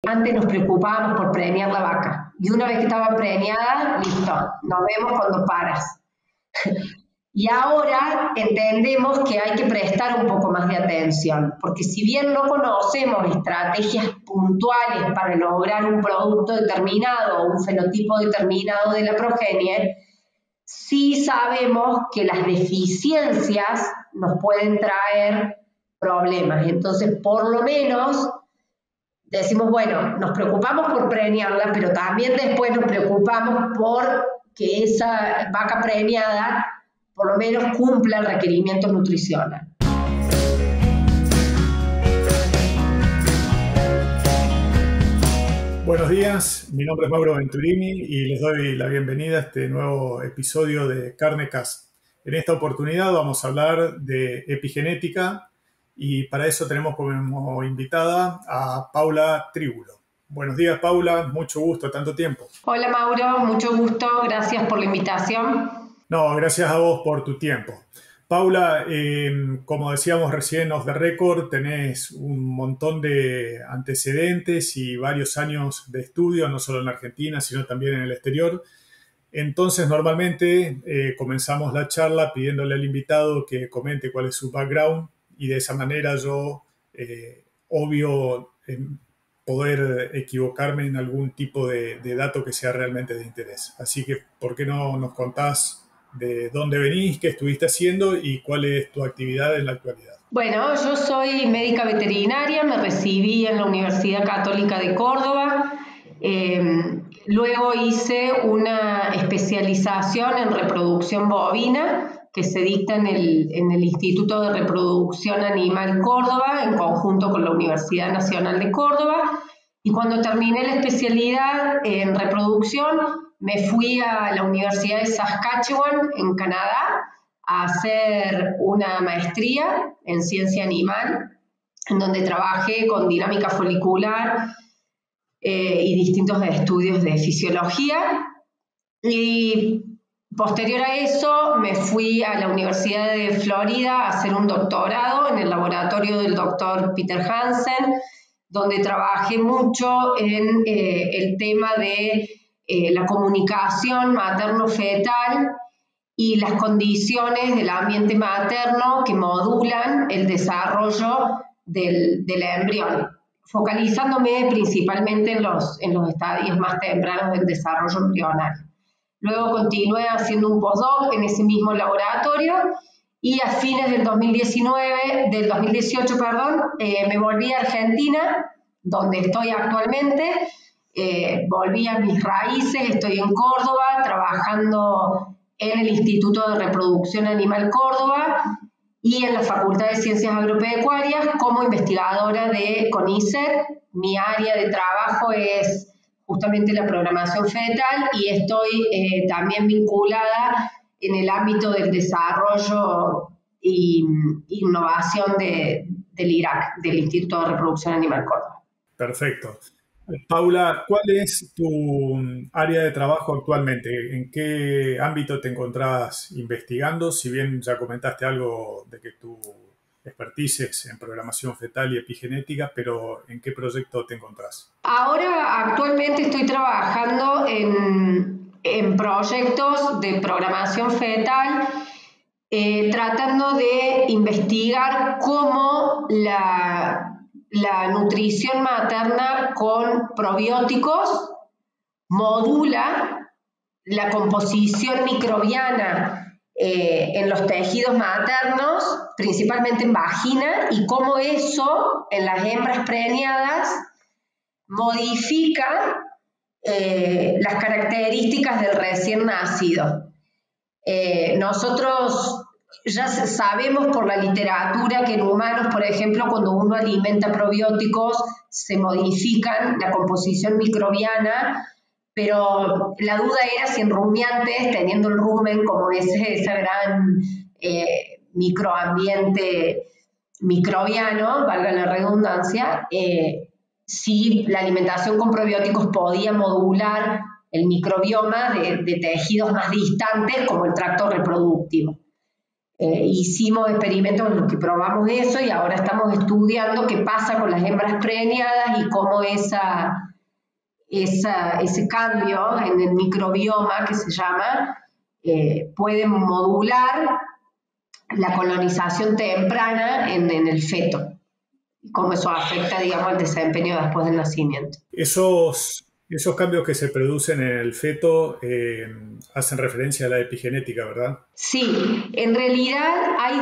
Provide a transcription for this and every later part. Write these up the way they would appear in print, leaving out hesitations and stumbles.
antes nos preocupábamos por preñar la vaca. Y una vez que estaba preñada, listo, nos vemos cuando paras. Y ahora entendemos que hay que prestar un poco más de atención, porque si bien no conocemos estrategias puntuales para lograr un producto determinado o un fenotipo determinado de la progenie, sí sabemos que las deficiencias nos pueden traer problemas. Entonces, por lo menos, decimos, bueno, nos preocupamos por preñarla, pero también después nos preocupamos por que esa vaca preñada por lo menos cumpla el requerimiento nutricional. Buenos días, mi nombre es Mauro Venturini y les doy la bienvenida a este nuevo episodio de Carnecast. En esta oportunidad vamos a hablar de epigenética y para eso tenemos como invitada a Paula Tríbulo. Buenos días, Paula, mucho gusto, tanto tiempo. Hola, Mauro, mucho gusto, gracias por la invitación. No, gracias a vos por tu tiempo. Paula, como decíamos recién off the record, tenés un montón de antecedentes y varios años de estudio, no solo en Argentina, sino también en el exterior. Entonces, normalmente comenzamos la charla pidiéndole al invitado que comente cuál es su background y de esa manera yo, obvio, poder equivocarme en algún tipo de dato que sea realmente de interés. Así que, ¿por qué no nos contás de dónde venís, qué estuviste haciendo y cuál es tu actividad en la actualidad? Bueno, yo soy médica veterinaria, me recibí en la Universidad Católica de Córdoba, luego hice una especialización en reproducción bovina que se dicta en el Instituto de Reproducción Animal Córdoba, en conjunto con la Universidad Nacional de Córdoba, y cuando terminé la especialidad en reproducción, me fui a la Universidad de Saskatchewan, en Canadá, a hacer una maestría en ciencia animal, en donde trabajé con dinámica folicular y distintos estudios de fisiología. Y posterior a eso, me fui a la Universidad de Florida a hacer un doctorado en el laboratorio del doctor Peter Hansen, donde trabajé mucho en el tema de la comunicación materno-fetal y las condiciones del ambiente materno que modulan el desarrollo del embrión, focalizándome principalmente en los estadios más tempranos del desarrollo embrionario. Luego continué haciendo un postdoc en ese mismo laboratorio y a fines del 2018, me volví a Argentina, donde estoy actualmente. Volví a mis raíces, estoy en Córdoba trabajando en el Instituto de Reproducción Animal Córdoba y en la Facultad de Ciencias Agropecuarias como investigadora de CONICET. Mi área de trabajo es justamente la programación fetal y estoy también vinculada en el ámbito del desarrollo e innovación del IRAC, del Instituto de Reproducción Animal Córdoba. Perfecto. Paula, ¿cuál es tu área de trabajo actualmente? ¿En qué ámbito te encontrás investigando? Si bien ya comentaste algo de que tu expertise es en programación fetal y epigenética, pero ¿en qué proyecto te encontrás? Ahora, actualmente estoy trabajando en proyectos de programación fetal, tratando de investigar cómo la nutrición materna con probióticos modula la composición microbiana en los tejidos maternos, principalmente en vagina, y cómo eso en las hembras preñadas modifica las características del recién nacido. Nosotros ya sabemos por la literatura que en humanos, por ejemplo, cuando uno alimenta probióticos, se modifican la composición microbiana, pero la duda era si en rumiantes, teniendo el rumen como ese gran microambiente microbiano, valga la redundancia, si la alimentación con probióticos podía modular el microbioma de tejidos más distantes como el tracto reproductivo. hicimos experimentos en los que probamos eso y ahora estamos estudiando qué pasa con las hembras preñadas y cómo ese cambio en el microbioma, que se llama, puede modular la colonización temprana en el feto. Cómo eso afecta, digamos, el desempeño después del nacimiento. Esos cambios que se producen en el feto hacen referencia a la epigenética, ¿verdad? Sí, en realidad hay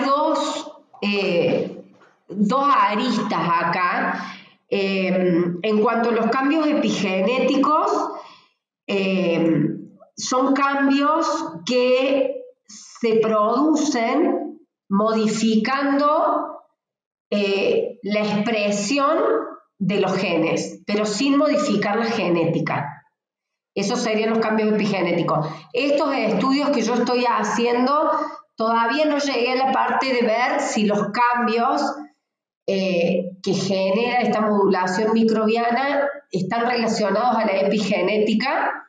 dos aristas acá. En cuanto a los cambios epigenéticos, son cambios que se producen modificando la expresión de los genes, pero sin modificar la genética. Esos serían los cambios epigenéticos. Estos estudios que yo estoy haciendo, todavía no llegué a la parte de ver si los cambios que genera esta modulación microbiana están relacionados a la epigenética.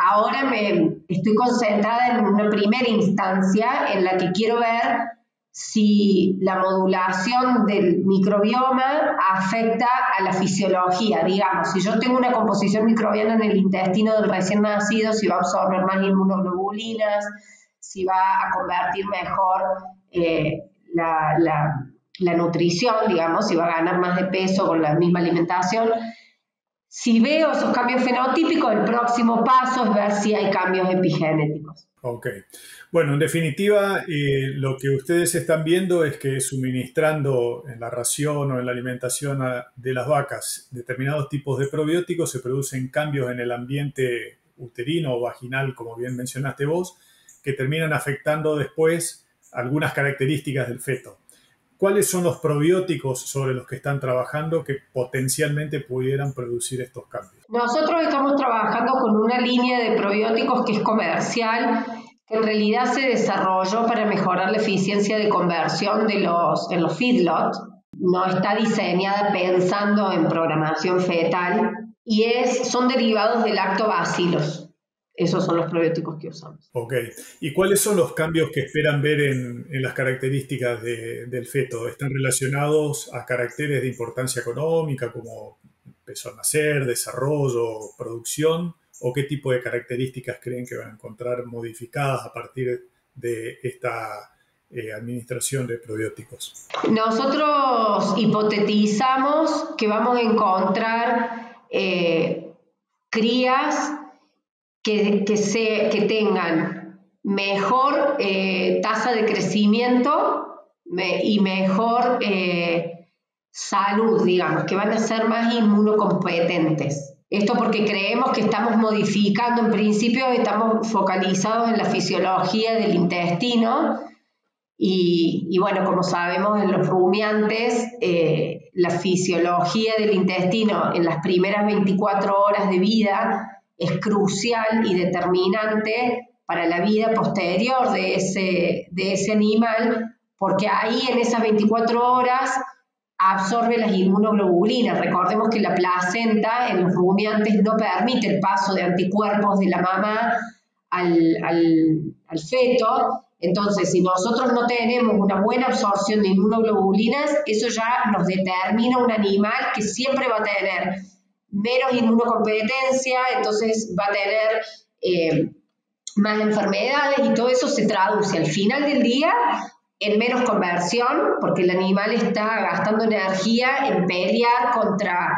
Ahora me estoy concentrada en una primera instancia en la que quiero ver si la modulación del microbioma afecta a la fisiología. Digamos, si yo tengo una composición microbiana en el intestino del recién nacido, si va a absorber más inmunoglobulinas, si va a convertir mejor la nutrición, digamos, si va a ganar más de peso con la misma alimentación. Si veo esos cambios fenotípicos, el próximo paso es ver si hay cambios epigenéticos. Ok. Bueno, en definitiva, lo que ustedes están viendo es que suministrando en la ración o en la alimentación de las vacas determinados tipos de probióticos se producen cambios en el ambiente uterino o vaginal, como bien mencionaste vos, que terminan afectando después algunas características del feto. ¿Cuáles son los probióticos sobre los que están trabajando que potencialmente pudieran producir estos cambios? Nosotros estamos trabajando con una línea de probióticos que es comercial, que en realidad se desarrolló para mejorar la eficiencia de conversión en los feedlots. No está diseñada pensando en programación fetal y son derivados de lactobacilos. Esos son los probióticos que usamos. Ok. ¿Y cuáles son los cambios que esperan ver en las características del feto? ¿Están relacionados a caracteres de importancia económica como peso al nacer, desarrollo, producción? ¿O qué tipo de características creen que van a encontrar modificadas a partir de esta administración de probióticos? Nosotros hipotetizamos que vamos a encontrar crías que tengan mejor tasa de crecimiento y mejor salud, digamos, que van a ser más inmunocompetentes. Esto porque creemos que estamos modificando, en principio estamos focalizados en la fisiología del intestino y bueno, como sabemos en los rumiantes, la fisiología del intestino en las primeras 24 horas de vida es crucial y determinante para la vida posterior de ese animal, porque ahí en esas 24 horas absorbe las inmunoglobulinas. Recordemos que la placenta en los rumiantes no permite el paso de anticuerpos de la mamá al feto. Entonces, si nosotros no tenemos una buena absorción de inmunoglobulinas, eso ya nos determina un animal que siempre va a tener menos inmunocompetencia, entonces va a tener más enfermedades y todo eso se traduce al final del día en menos conversión, porque el animal está gastando energía en pelear contra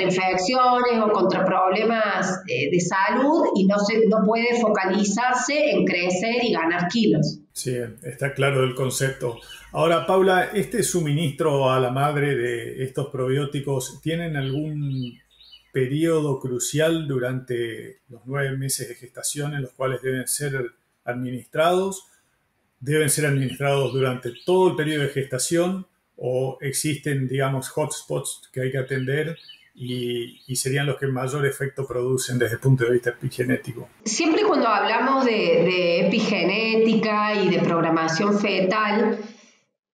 infecciones o contra problemas de salud y no puede focalizarse en crecer y ganar kilos. Sí, está claro el concepto. Ahora, Paula, ¿este suministro a la madre de estos probióticos tienen algún periodo crucial durante los 9 meses de gestación en los cuales deben ser administrados? ¿Deben ser administrados durante todo el periodo de gestación o existen, digamos, hotspots que hay que atender y serían los que mayor efecto producen desde el punto de vista epigenético? Siempre cuando hablamos de epigenética y de programación fetal,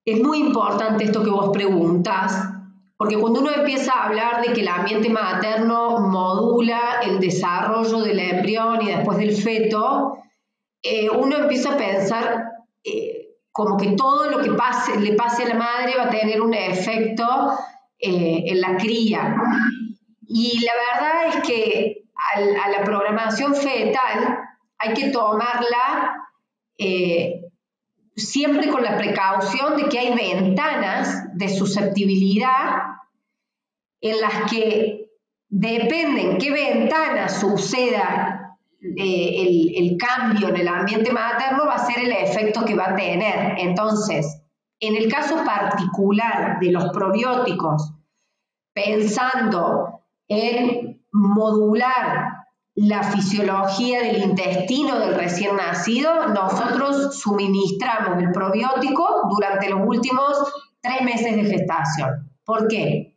es muy importante esto que vos preguntás, porque cuando uno empieza a hablar de que el ambiente materno modula el desarrollo del embrión y después del feto, uno empieza a pensar como que todo lo que le pase a la madre va a tener un efecto en la cría. Y la verdad es que a la programación fetal hay que tomarla siempre con la precaución de que hay ventanas de susceptibilidad en las que dependen qué ventana suceda el cambio en el ambiente materno, va a ser el efecto que va a tener. Entonces, en el caso particular de los probióticos, pensando en modular la fisiología del intestino del recién nacido, nosotros suministramos el probiótico durante los últimos 3 meses de gestación. ¿Por qué?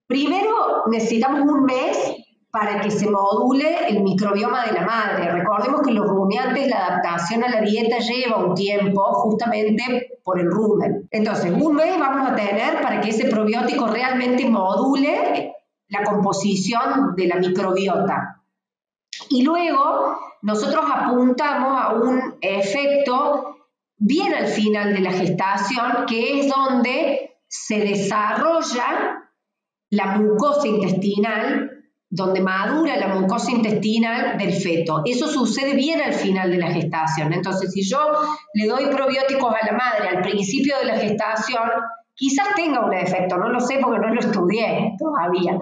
Primero, necesitamos un mes para que se module el microbioma de la madre. Recordemos que los rumiantes, la adaptación a la dieta lleva un tiempo justamente por el rumen. Entonces, un mes vamos a tener para que ese probiótico realmente module la composición de la microbiota. Y luego nosotros apuntamos a un efecto bien al final de la gestación, que es donde se desarrolla la mucosa intestinal, donde madura la mucosa intestinal del feto. Eso sucede bien al final de la gestación. Entonces, si yo le doy probióticos a la madre al principio de la gestación, quizás tenga un efecto, no lo sé porque no lo estudié todavía,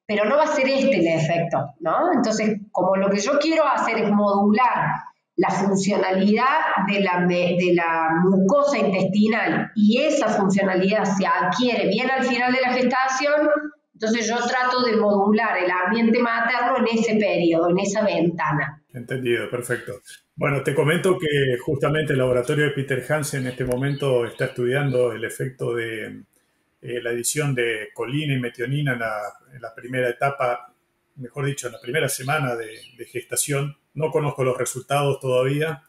pero no va a ser este el efecto, ¿no? Entonces, como lo que yo quiero hacer es modular la funcionalidad de la mucosa intestinal y esa funcionalidad se adquiere bien al final de la gestación, entonces yo trato de modular el ambiente materno en ese periodo, en esa ventana. Entendido, perfecto. Bueno, te comento que justamente el laboratorio de Peter Hansen en este momento está estudiando el efecto de la adición de colina y metionina en la primera etapa, mejor dicho, en la primera semana de gestación. No conozco los resultados todavía,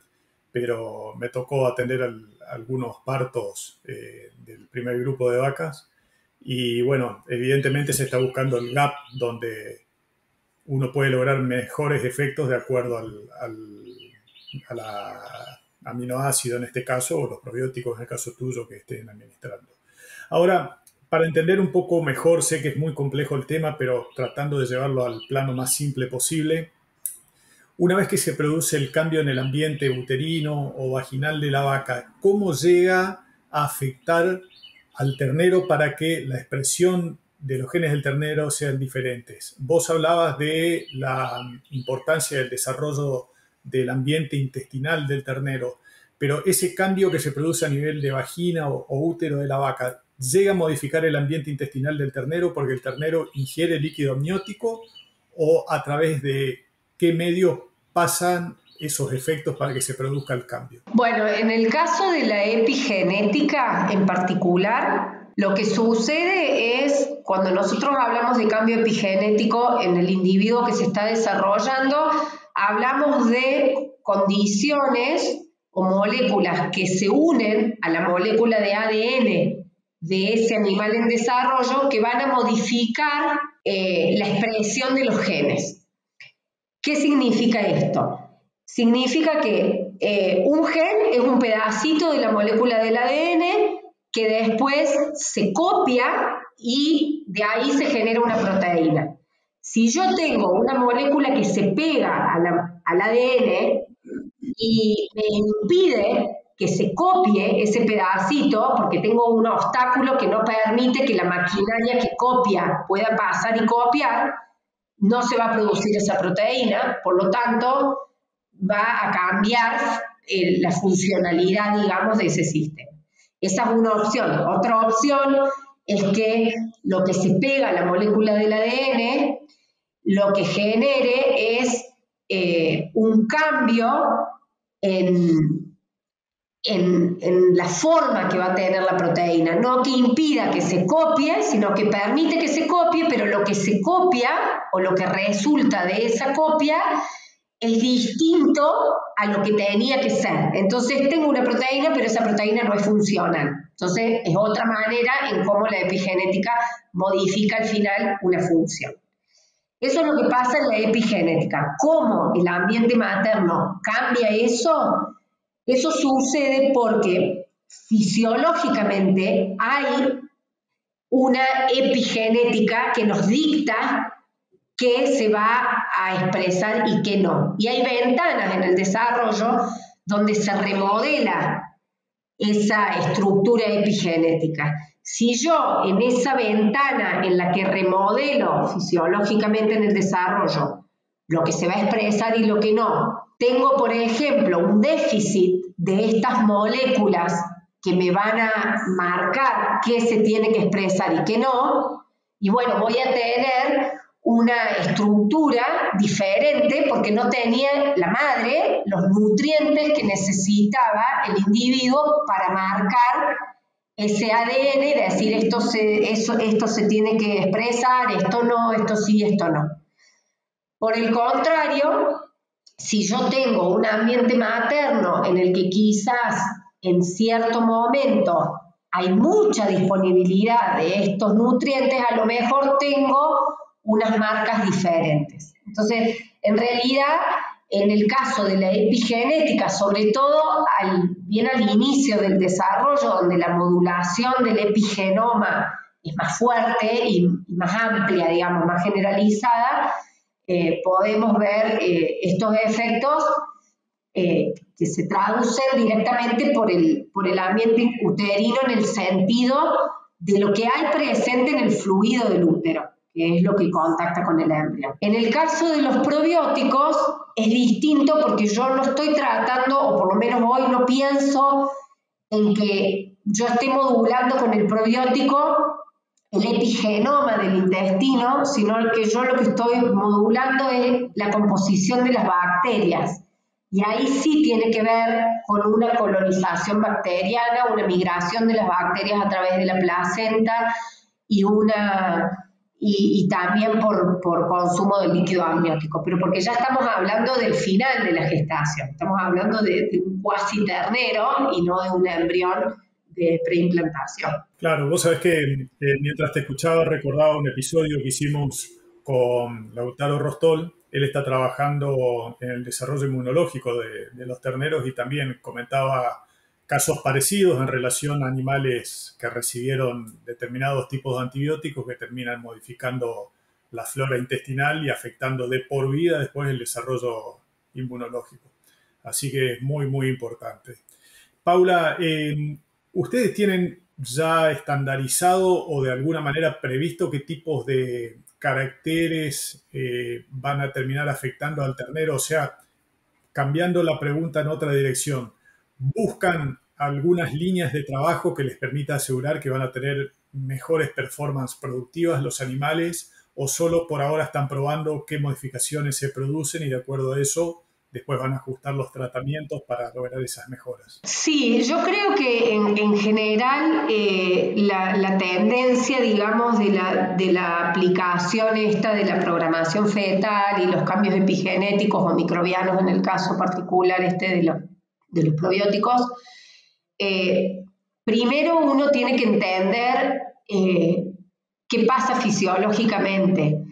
pero me tocó atender algunos partos del primer grupo de vacas. Y bueno, evidentemente se está buscando el gap donde uno puede lograr mejores efectos de acuerdo a la aminoácido en este caso, o los probióticos en el caso tuyo que estén administrando. Ahora, para entender un poco mejor, sé que es muy complejo el tema, pero tratando de llevarlo al plano más simple posible, una vez que se produce el cambio en el ambiente uterino o vaginal de la vaca, ¿cómo llega a afectar al ternero para que la expresión de los genes del ternero sean diferentes? Vos hablabas de la importancia del desarrollo del ambiente intestinal del ternero, pero ese cambio que se produce a nivel de vagina o útero de la vaca, ¿llega a modificar el ambiente intestinal del ternero porque el ternero ingiere líquido amniótico, o a través de qué medio pasan esos efectos para que se produzca el cambio? Bueno, en el caso de la epigenética en particular, lo que sucede es cuando nosotros hablamos de cambio epigenético en el individuo que se está desarrollando, hablamos de condiciones o moléculas que se unen a la molécula de ADN de ese animal en desarrollo que van a modificar la expresión de los genes. ¿Qué significa esto? Significa que un gen es un pedacito de la molécula del ADN que después se copia y de ahí se genera una proteína. Si yo tengo una molécula que se pega al ADN y me impide que se copie ese pedacito, porque tengo un obstáculo que no permite que la maquinaria que copia pueda pasar y copiar, no se va a producir esa proteína, por lo tanto va a cambiar la funcionalidad, digamos, de ese sistema. Esa es una opción. Otra opción es que lo que se pega a la molécula del ADN, lo que genere es un cambio en la forma que va a tener la proteína, no que impida que se copie, sino que permite que se copie, pero lo que se copia o lo que resulta de esa copia es distinto a lo que tenía que ser. Entonces tengo una proteína, pero esa proteína no es funcional. Entonces es otra manera en cómo la epigenética modifica al final una función. Eso es lo que pasa en la epigenética. ¿Cómo el ambiente materno cambia eso? Eso sucede porque fisiológicamente hay una epigenética que nos dicta qué se va a expresar y qué no. Y hay ventanas en el desarrollo donde se remodela esa estructura epigenética. Si yo en esa ventana en la que remodelo fisiológicamente en el desarrollo lo que se va a expresar y lo que no, tengo, por ejemplo, un déficit de estas moléculas que me van a marcar qué se tiene que expresar y qué no, y bueno, voy a tener una estructura diferente porque no tenía la madre los nutrientes que necesitaba el individuo para marcar ese ADN y decir esto se tiene que expresar, esto no, esto sí, esto no. Por el contrario, si yo tengo un ambiente materno en el que quizás en cierto momento hay mucha disponibilidad de estos nutrientes, a lo mejor tengo unas marcas diferentes. Entonces, en realidad, en el caso de la epigenética, sobre todo bien al inicio del desarrollo, donde la modulación del epigenoma es más fuerte y más amplia, digamos, más generalizada, podemos ver estos efectos que se traducen directamente por el ambiente uterino en el sentido de lo que hay presente en el fluido del útero, que es lo que contacta con el embrión. En el caso de los probióticos es distinto porque yo no estoy tratando, o por lo menos hoy no pienso en que yo esté modulando con el probiótico el epigenoma del intestino, sino que yo lo que estoy modulando es la composición de las bacterias. Y ahí sí tiene que ver con una colonización bacteriana, una migración de las bacterias a través de la placenta y también por consumo de líquido amniótico, pero porque ya estamos hablando del final de la gestación, estamos hablando de un cuasi ternero y no de un embrión de preimplantación. Claro, vos sabés que mientras te escuchaba recordaba un episodio que hicimos con Lautaro Rostol. Él está trabajando en el desarrollo inmunológico de los terneros y también comentaba casos parecidos en relación a animales que recibieron determinados tipos de antibióticos que terminan modificando la flora intestinal y afectando de por vida después el desarrollo inmunológico. Así que es muy, muy importante. Paula, ¿ustedes tienen ya estandarizado o de alguna manera previsto qué tipos de caracteres van a terminar afectando al ternero? O sea, cambiando la pregunta en otra dirección, ¿buscan algunas líneas de trabajo que les permita asegurar que van a tener mejores performances productivas los animales, o solo por ahora están probando qué modificaciones se producen y de acuerdo a eso después van a ajustar los tratamientos para lograr esas mejoras? Sí, yo creo que en general la tendencia, digamos, de la aplicación esta de la programación fetal y los cambios epigenéticos o microbianos en el caso particular de los probióticos, primero uno tiene que entender qué pasa fisiológicamente.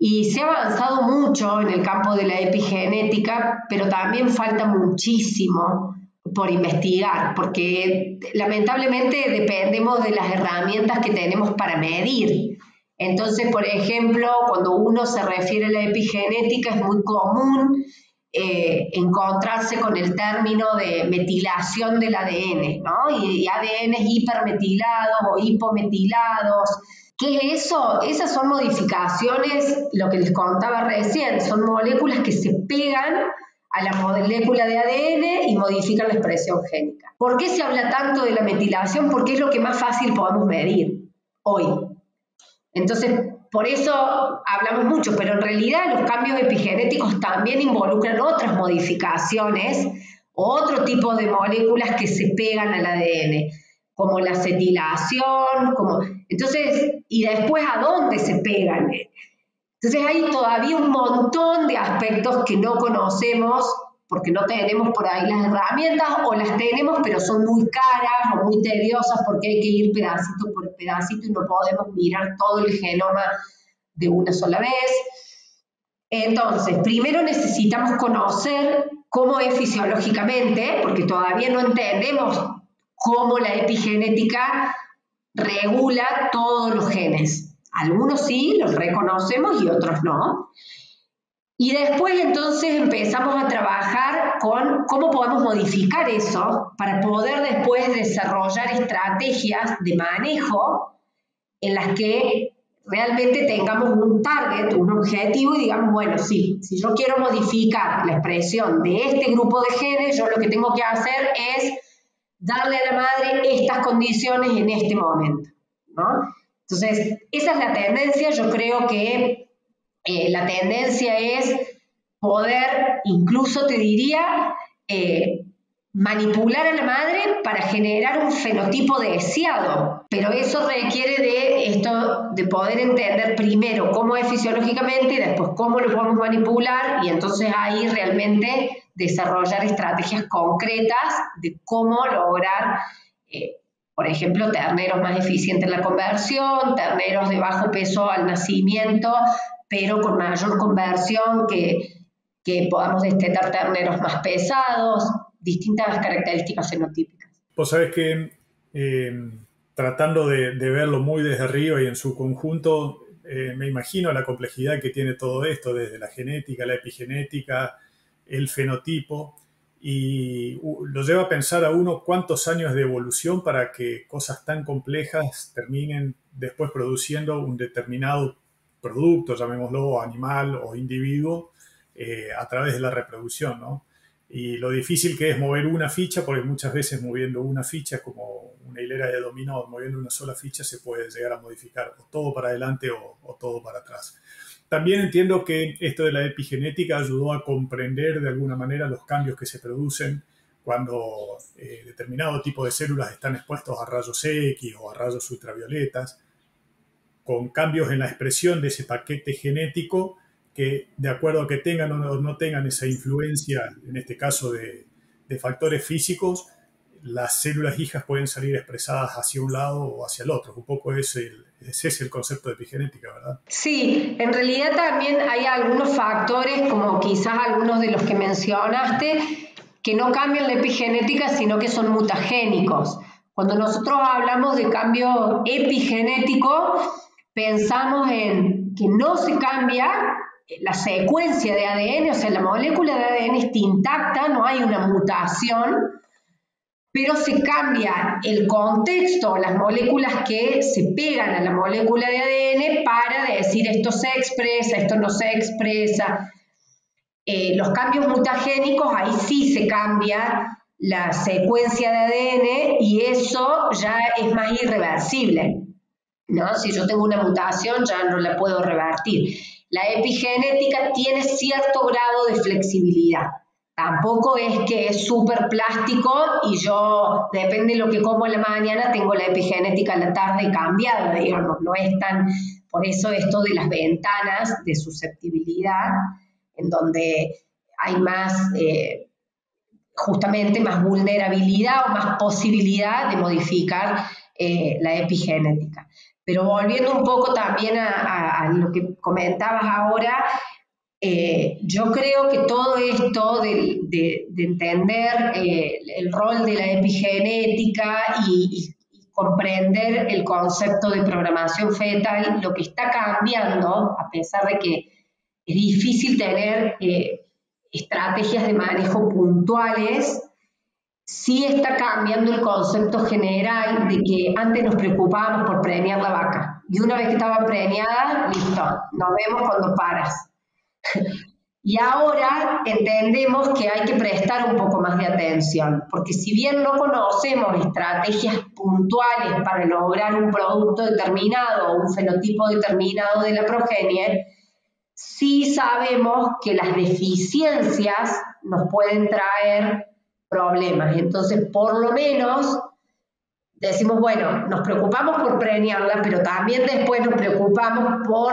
Y se ha avanzado mucho en el campo de la epigenética, pero también falta muchísimo por investigar, porque lamentablemente dependemos de las herramientas que tenemos para medir. Entonces, por ejemplo, cuando uno se refiere a la epigenética, es muy común encontrarse con el término de metilación del ADN, ¿no? Y ADN hipermetilados o hipometilados. ¿Qué es eso? Esas son modificaciones, lo que les contaba recién, son moléculas que se pegan a la molécula de ADN y modifican la expresión génica. ¿Por qué se habla tanto de la metilación? Porque es lo que más fácil podemos medir hoy. Entonces, por eso hablamos mucho, pero en realidad los cambios epigenéticos también involucran otras modificaciones, otro tipo de moléculas que se pegan al ADN, como la acetilación, entonces, y después a dónde se pegan. Entonces hay todavía un montón de aspectos que no conocemos porque no tenemos por ahí las herramientas, o las tenemos pero son muy caras o muy tediosas porque hay que ir pedacito por pedacito y no podemos mirar todo el genoma de una sola vez. Entonces, primero necesitamos conocer cómo es fisiológicamente, porque todavía no entendemos cómo la epigenética regula todos los genes. Algunos sí, los reconocemos y otros no. Y después entonces empezamos a trabajar con cómo podemos modificar eso para poder después desarrollar estrategias de manejo en las que realmente tengamos un target, un objetivo y digamos, bueno, sí, si yo quiero modificar la expresión de este grupo de genes, yo lo que tengo que hacer es darle a la madre estas condiciones en este momento, ¿no? Entonces, esa es la tendencia. Yo creo que la tendencia es poder, incluso te diría, manipular a la madre para generar un fenotipo deseado. Pero eso requiere de esto, de poder entender primero cómo es fisiológicamente y después cómo lo podemos manipular y entonces ahí realmente desarrollar estrategias concretas de cómo lograr, por ejemplo, terneros más eficientes en la conversión, terneros de bajo peso al nacimiento, pero con mayor conversión, que podamos destetar terneros más pesados, distintas características fenotípicas. Vos sabés que tratando de verlo muy desde arriba y en su conjunto, me imagino la complejidad que tiene todo esto, desde la genética, la epigenética, el fenotipo, y lo lleva a pensar a uno cuántos años de evolución para que cosas tan complejas terminen después produciendo un determinado producto, llamémoslo animal o individuo, a través de la reproducción, ¿no? Y lo difícil que es mover una ficha, porque muchas veces moviendo una ficha, como una hilera de dominó, moviendo una sola ficha se puede llegar a modificar o todo para adelante o todo para atrás. También entiendo que esto de la epigenética ayudó a comprender de alguna manera los cambios que se producen cuando determinado tipo de células están expuestos a rayos X o a rayos ultravioletas, con cambios en la expresión de ese paquete genético que, de acuerdo a que tengan o no tengan esa influencia, en este caso de factores físicos, las células hijas pueden salir expresadas hacia un lado o hacia el otro. Un poco ese es el concepto de epigenética, ¿verdad? Sí, en realidad también hay algunos factores, como quizás algunos de los que mencionaste, que no cambian la epigenética, sino que son mutagénicos. Cuando nosotros hablamos de cambio epigenético, pensamos en que no se cambia la secuencia de ADN, o sea, la molécula de ADN está intacta, no hay una mutación, pero se cambia el contexto, las moléculas que se pegan a la molécula de ADN para decir esto se expresa, esto no se expresa. Los cambios mutagénicos, ahí sí se cambia la secuencia de ADN y eso ya es más irreversible, ¿no? Si yo tengo una mutación ya no la puedo revertir. La epigenética tiene cierto grado de flexibilidad. Tampoco es que es súper plástico y yo, depende de lo que como en la mañana, tengo la epigenética en la tarde cambiada, digamos. No es tan, por eso esto de las ventanas de susceptibilidad, en donde hay más, justamente más vulnerabilidad o más posibilidad de modificar la epigenética. Pero volviendo un poco también a lo que comentabas ahora, yo creo que todo esto de entender el rol de la epigenética y comprender el concepto de programación fetal, lo que está cambiando, a pesar de que es difícil tener estrategias de manejo puntuales, sí está cambiando el concepto general de que antes nos preocupábamos por preñar la vaca y una vez que estaba preñada, listo, nos vemos cuando paras. Y ahora entendemos que hay que prestar un poco más de atención, porque si bien no conocemos estrategias puntuales para lograr un producto determinado o un fenotipo determinado de la progenie, sí sabemos que las deficiencias nos pueden traer problemas. Entonces, por lo menos, decimos, bueno, nos preocupamos por preñarla, pero también después nos preocupamos por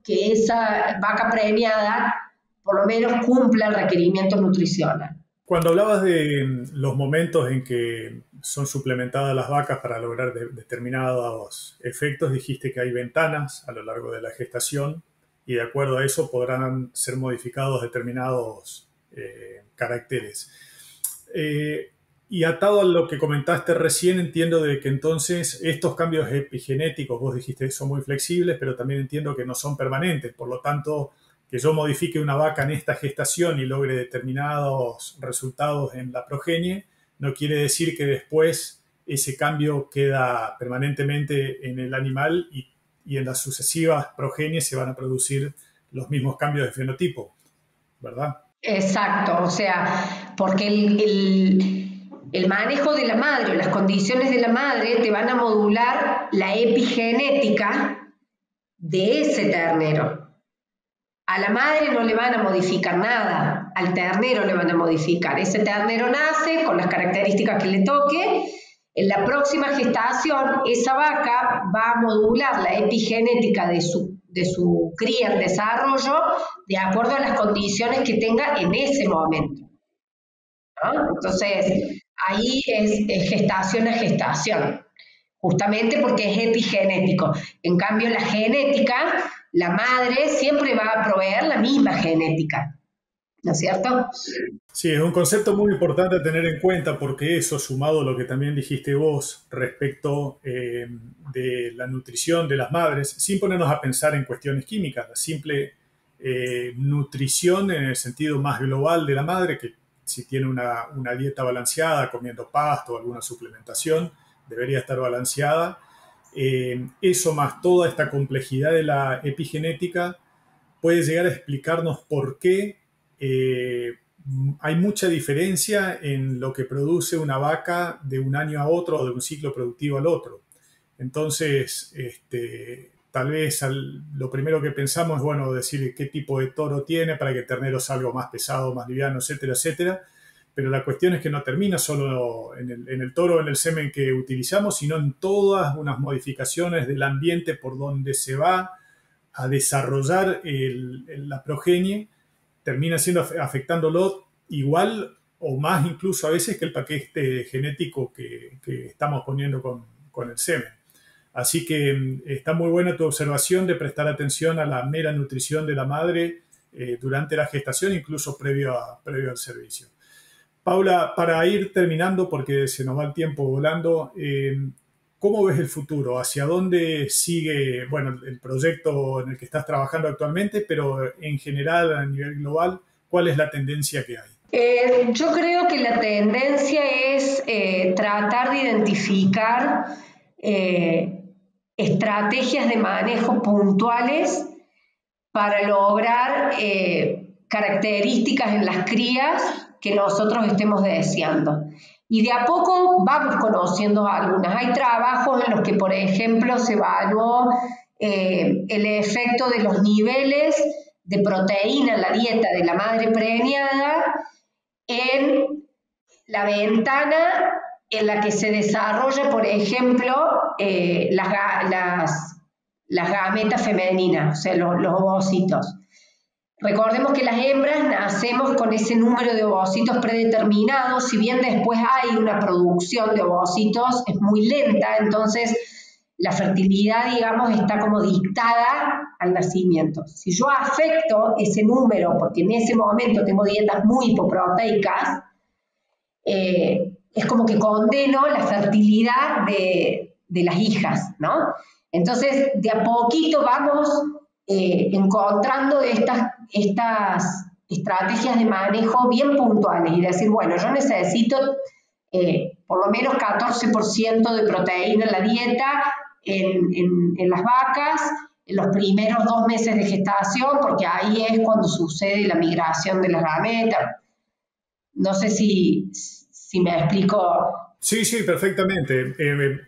que esa vaca preñada por lo menos cumpla el requerimiento nutricional. Cuando hablabas de los momentos en que son suplementadas las vacas para lograr determinados efectos, dijiste que hay ventanas a lo largo de la gestación y de acuerdo a eso podrán ser modificados determinados caracteres. Y atado a lo que comentaste recién, entiendo de que entonces estos cambios epigenéticos, vos dijiste que son muy flexibles, pero también entiendo que no son permanentes. Por lo tanto, que yo modifique una vaca en esta gestación y logre determinados resultados en la progenie, no quiere decir que después ese cambio queda permanentemente en el animal y en las sucesivas progenies se van a producir los mismos cambios de fenotipo, ¿verdad? Exacto, o sea, porque el manejo de la madre o las condiciones de la madre te van a modular la epigenética de ese ternero. A la madre no le van a modificar nada, al ternero le van a modificar. Ese ternero nace con las características que le toque. En la próxima gestación, esa vaca va a modular la epigenética de su cría en desarrollo de acuerdo a las condiciones que tenga en ese momento, ¿no? Entonces, ahí es gestación a gestación, justamente porque es epigenético. En cambio, la genética, la madre siempre va a proveer la misma genética, ¿no es cierto? Sí, es un concepto muy importante a tener en cuenta porque eso, sumado a lo que también dijiste vos respecto de la nutrición de las madres, sin ponernos a pensar en cuestiones químicas, la simple nutrición en el sentido más global de la madre, que si tiene una dieta balanceada, comiendo pasto o alguna suplementación, debería estar balanceada. Eso más toda esta complejidad de la epigenética puede llegar a explicarnos por qué hay mucha diferencia en lo que produce una vaca de un año a otro o de un ciclo productivo al otro. Entonces, tal vez lo primero que pensamos es, bueno, decir qué tipo de toro tiene para que el ternero salga más pesado, más liviano, etcétera, etcétera. Pero la cuestión es que no termina solo en el toro o en el semen que utilizamos, sino en todas unas modificaciones del ambiente por donde se va a desarrollar la progenie, termina siendo afectándolo igual o más incluso a veces que el paquete genético que estamos poniendo con el semen. Así que está muy buena tu observación de prestar atención a la mera nutrición de la madre durante la gestación, incluso previo al servicio. Paula, para ir terminando, porque se nos va el tiempo volando, ¿cómo ves el futuro? ¿Hacia dónde sigue, bueno, el proyecto en el que estás trabajando actualmente, pero en general, a nivel global, cuál es la tendencia que hay? Yo creo que la tendencia es tratar de identificar estrategias de manejo puntuales para lograr características en las crías que nosotros estemos deseando. Y de a poco vamos conociendo algunas. Hay trabajos en los que, por ejemplo, se evaluó el efecto de los niveles de proteína en la dieta de la madre preñada en la ventana en la que se desarrolla, por ejemplo, las gametas femeninas, o sea, los ovocitos. Recordemos que las hembras nacemos con ese número de ovocitos predeterminados, si bien después hay una producción de ovocitos, es muy lenta, entonces la fertilidad, digamos, está como dictada al nacimiento. Si yo afecto ese número, porque en ese momento tengo dietas muy hipoproteicas, es como que condeno la fertilidad de las hijas, ¿no? Entonces, de a poquito vamos encontrando estas estrategias de manejo bien puntuales y decir, bueno, yo necesito por lo menos 14% de proteína en la dieta en las vacas en los primeros 2 meses de gestación, porque ahí es cuando sucede la migración de las gametas. No sé si me explico. Sí, perfectamente.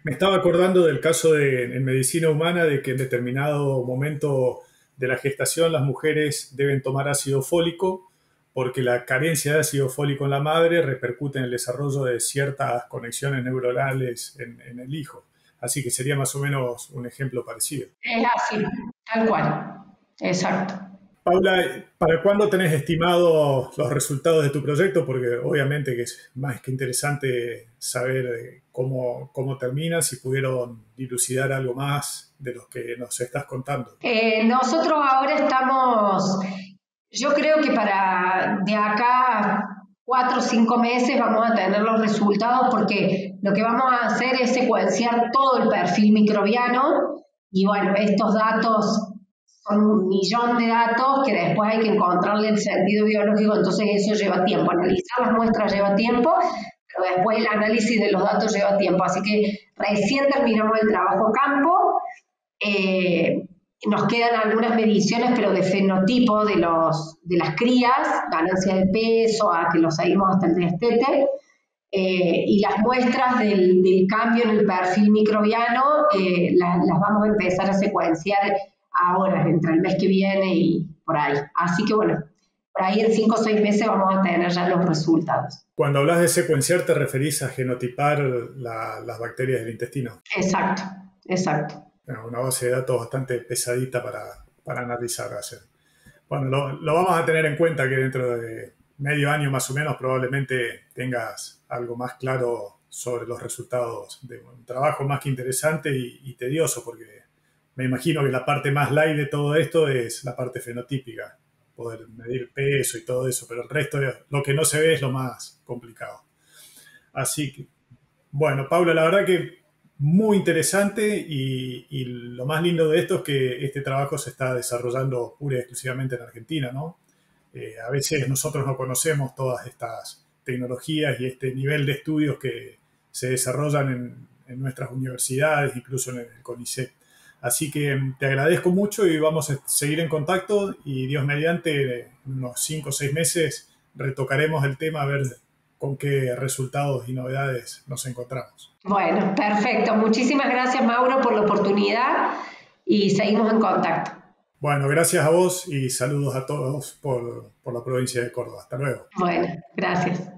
Me estaba acordando del caso en medicina humana de que en determinado momento de la gestación las mujeres deben tomar ácido fólico porque la carencia de ácido fólico en la madre repercute en el desarrollo de ciertas conexiones neuronales en el hijo. Así que sería más o menos un ejemplo parecido. Es así, tal cual. Exacto. Paula, ¿para cuándo tenés estimados los resultados de tu proyecto? Porque obviamente que es más que interesante saber cómo termina, si pudieron dilucidar algo más de lo que nos estás contando. Nosotros ahora estamos, yo creo que para de acá 4 o 5 meses vamos a tener los resultados, porque lo que vamos a hacer es secuenciar todo el perfil microbiano y bueno, estos datos son 1.000.000 de datos que después hay que encontrarle el sentido biológico, entonces eso lleva tiempo. Analizar las muestras lleva tiempo, pero después el análisis de los datos lleva tiempo. Así que recién terminamos el trabajo campo. Nos quedan algunas mediciones, pero de fenotipo de las crías, ganancia de peso, a que lo seguimos hasta el destete. Y las muestras del cambio en el perfil microbiano las vamos a empezar a secuenciar ahora, entre el mes que viene y por ahí. Así que bueno, por ahí en 5 o 6 meses vamos a tener ya los resultados. Cuando hablas de secuenciar, ¿te referís a genotipar las bacterias del intestino? Exacto, exacto. Una base de datos bastante pesadita para analizar. Bueno, lo vamos a tener en cuenta, que dentro de medio año más o menos probablemente tengas algo más claro sobre los resultados de un trabajo más que interesante y tedioso, porque me imagino que la parte más light de todo esto es la parte fenotípica, poder medir peso y todo eso, pero el resto, lo que no se ve, es lo más complicado. Así que, bueno, Paula, la verdad que muy interesante, y lo más lindo de esto es que este trabajo se está desarrollando pura y exclusivamente en Argentina, ¿no? A veces nosotros no conocemos todas estas tecnologías y este nivel de estudios que se desarrollan en nuestras universidades, incluso en el CONICET. Así que te agradezco mucho y vamos a seguir en contacto, y Dios mediante, en unos 5 o 6 meses retocaremos el tema a ver con qué resultados y novedades nos encontramos. Bueno, perfecto. Muchísimas gracias, Mauro, por la oportunidad y seguimos en contacto. Bueno, gracias a vos y saludos a todos por la provincia de Córdoba. Hasta luego. Bueno, gracias.